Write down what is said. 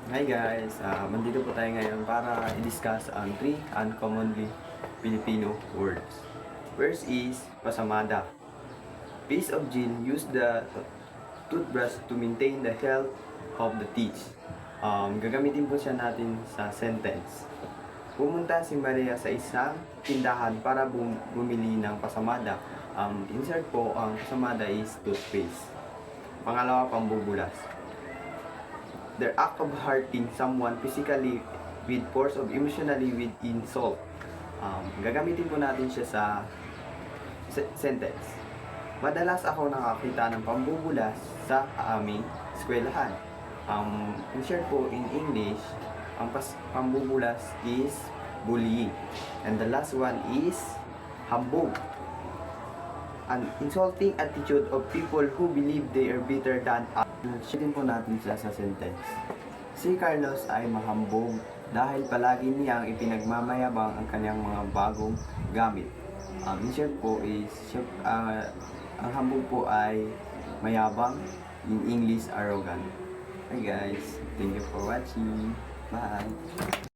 Hi guys, nandito po tayo ngayon para i-discuss ang 3 uncommonly Filipino words. First is pasamada. Piece of gin use the toothbrush to maintain the health of the teeth. Gagamitin po siya natin sa sentence. Pumunta si Maria sa isang tindahan para bumili ng pasamada. Insert po ang pasamada is toothpaste. Pangalawa, pambubulas. The act of hurting someone physically with force of emotionally with insult. Gagamitin po natin siya sa sentence. Madalas ako nakakita ng pambubulas sa aming eskwelahan. In short po in English, ang pambubulas is bullying. And the last one is hambog. An insulting attitude of people who believe they are better than us. Shirin po natin siya sa sentence. Si Carlos ay mahambog dahil palagi niyang ipinagmamayabang ang kanyang mga bagong gamit. In short po is, ang hambog po ay mayabang, in English arrogant. Hi guys, thank you for watching. Bye!